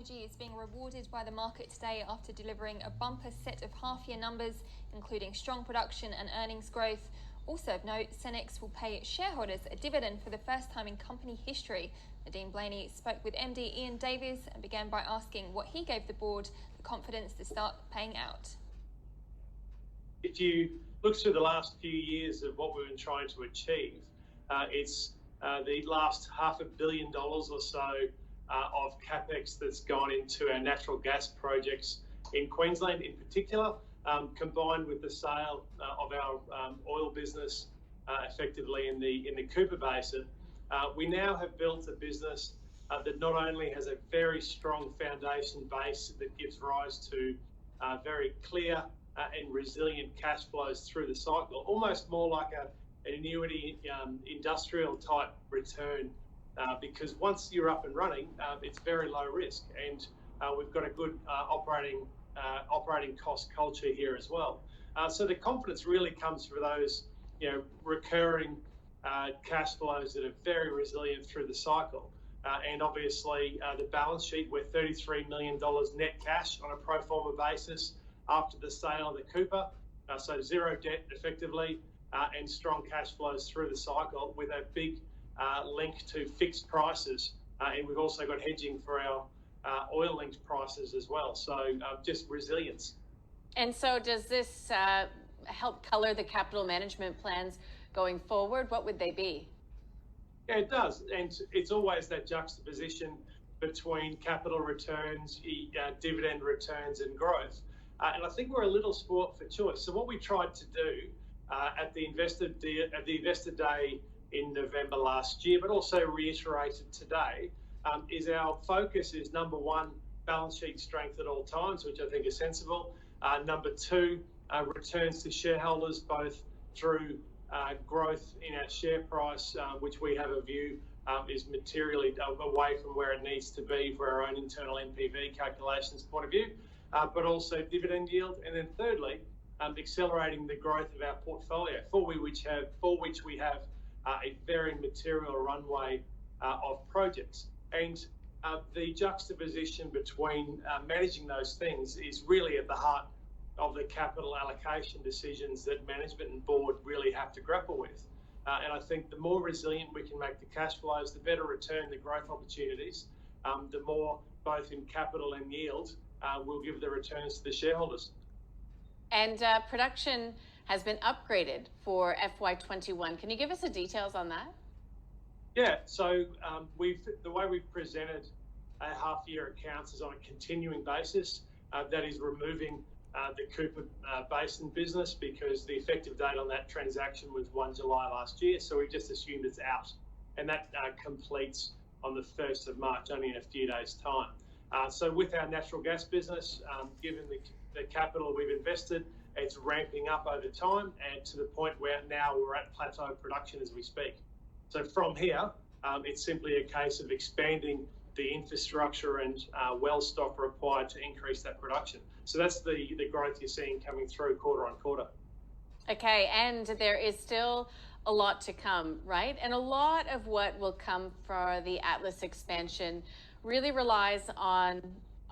Energy is being rewarded by the market today after delivering a bumper set of half-year numbers, including strong production and earnings growth. Also of note, Senex will pay shareholders a dividend for the first time in company history. Nadine Blaney spoke with MD Ian Davies and began by asking what he gave the board the confidence to start paying out. If you look through the last few years of what we've been trying to achieve, it's the last $500 million or so of CapEx that's gone into our natural gas projects in Queensland in particular, combined with the sale of our oil business effectively in the Cooper Basin. We now have built a business that not only has a very strong foundation base that gives rise to very clear and resilient cash flows through the cycle, almost more like an annuity industrial type return, because once you're up and running, it's very low risk, and we've got a good operating cost culture here as well. So the confidence really comes from those, recurring cash flows that are very resilient through the cycle, and obviously the balance sheet, we're $33 million net cash on a pro forma basis after the sale of the Cooper, so zero debt effectively, and strong cash flows through the cycle with a big link to fixed prices, and we've also got hedging for our oil-linked prices as well. So just resilience. And so does this help colour the capital management plans going forward? What would they be? Yeah, it does. And it's always that juxtaposition between capital returns, dividend returns and growth. And I think we're a little sport for choice. So what we tried to do at the Investor Day in November last year, but also reiterated today, is our focus is number one, balance sheet strength at all times, which I think is sensible. Number two, returns to shareholders, both through growth in our share price, which we have a view is materially away from where it needs to be for our own internal NPV calculations point of view, but also dividend yield. And then thirdly, accelerating the growth of our portfolio, for which we have a very material runway of projects. And the juxtaposition between managing those things is really at the heart of the capital allocation decisions that management and board really have to grapple with. And I think the more resilient we can make the cash flows, the better return the growth opportunities, the more both in capital and yield will give the returns to the shareholders. And production has been upgraded for FY21. Can you give us the details on that? Yeah, so the way we've presented our half-year accounts is on a continuing basis. That is removing the Cooper Basin business because the effective date on that transaction was 1 July last year. So we've just assumed it's out, and that completes on the 1st of March, only in a few days' time. So with our natural gas business, given the capital we've invested, it's ramping up over time and to the point where now we're at plateau production as we speak. So from here, it's simply a case of expanding the infrastructure and well stock required to increase that production. So that's the growth you're seeing coming through quarter on quarter. Okay, and there is still a lot to come, right? And a lot of what will come for the Atlas expansion really relies on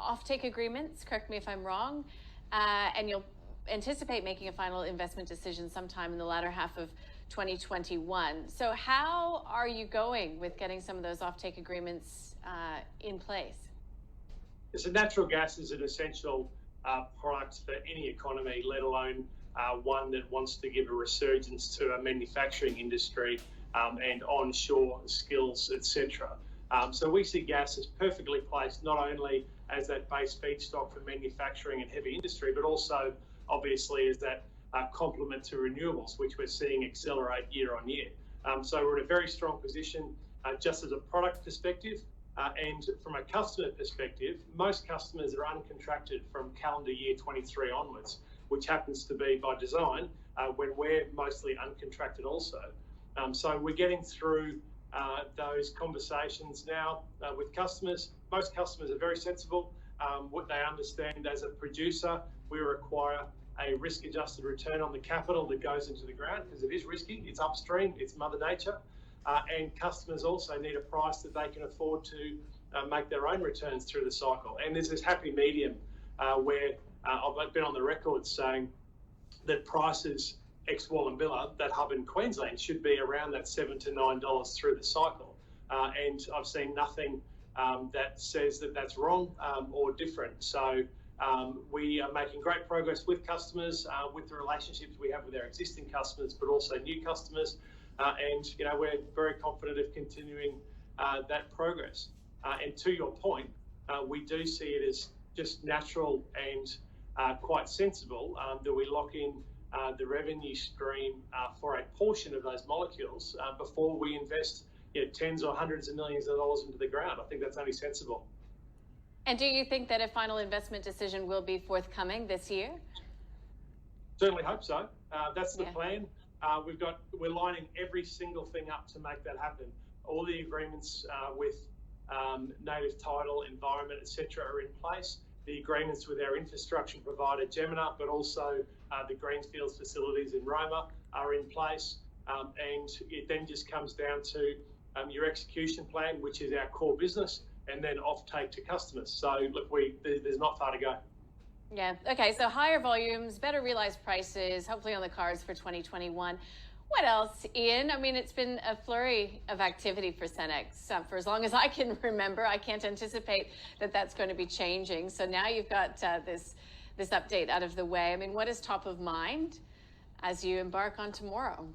offtake agreements, correct me if I'm wrong, and you'll anticipate making a final investment decision sometime in the latter half of 2021. So how are you going with getting some of those offtake agreements in place? So natural gas is an essential product for any economy, let alone one that wants to give a resurgence to a manufacturing industry and onshore skills, etc. So we see gas as perfectly placed not only as that base feedstock for manufacturing and heavy industry, but also obviously as that complement to renewables, which we're seeing accelerate year on year. So we're in a very strong position just as a product perspective, and from a customer perspective, most customers are uncontracted from calendar year 23 onwards, which happens to be by design when we're mostly uncontracted also. So we're getting through those conversations now with customers. Most customers are very sensible. What they understand as a producer, we require a risk-adjusted return on the capital that goes into the ground because it is risky, it's upstream, it's Mother Nature. And customers also need a price that they can afford to make their own returns through the cycle. And there's this happy medium where I've been on the record saying that prices ex-Wallumbilla, that hub in Queensland, should be around that $7 to $9 through the cycle. And I've seen nothing that says that that's wrong or different. So we are making great progress with customers, with the relationships we have with our existing customers, but also new customers. And, we're very confident of continuing that progress. And to your point, we do see it as just natural and quite sensible that we lock in the revenue stream for a portion of those molecules before we invest tens or hundreds of millions of dollars into the ground. I think that's only sensible. And do you think that a final investment decision will be forthcoming this year? Certainly hope so. That's the plan. We're lining every single thing up to make that happen. All the agreements with native title, environment, etc., are in place. The agreements with our infrastructure provider, Gemina, but also the Greenfields facilities in Roma are in place. And it then just comes down to your execution plan, which is our core business, and then offtake to customers. So look, there's not far to go. Yeah. Okay. So higher volumes, better realized prices, hopefully on the cards for 2021. What else, Ian? I mean, it's been a flurry of activity for Senex for as long as I can remember. I can't anticipate that that's going to be changing. So now you've got this update out of the way. I mean, what is top of mind as you embark on tomorrow?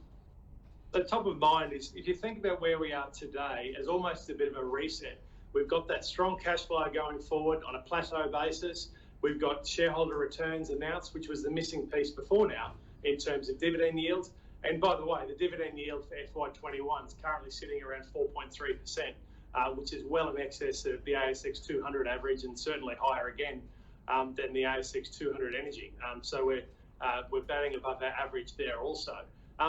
The top of mind is, if you think about where we are today as almost a bit of a reset, we've got that strong cash flow going forward on a plateau basis. We've got shareholder returns announced, which was the missing piece before now in terms of dividend yield. And by the way, the dividend yield for FY21 is currently sitting around 4.3%, which is well in excess of the ASX 200 average and certainly higher again than the ASX 200 energy. So we're batting above that average there also.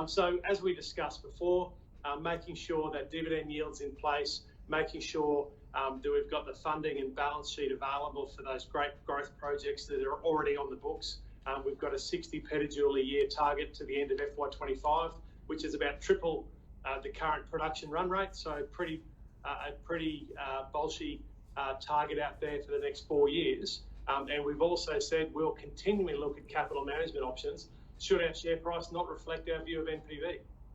So as we discussed before, making sure that dividend yield's in place, making sure that we've got the funding and balance sheet available for those great growth projects that are already on the books. We've got a 60 petajoule a year target to the end of FY25, which is about triple the current production run rate. So a pretty bolshy target out there for the next 4 years. And we've also said we'll continually look at capital management options should our share price not reflect our view of NPV.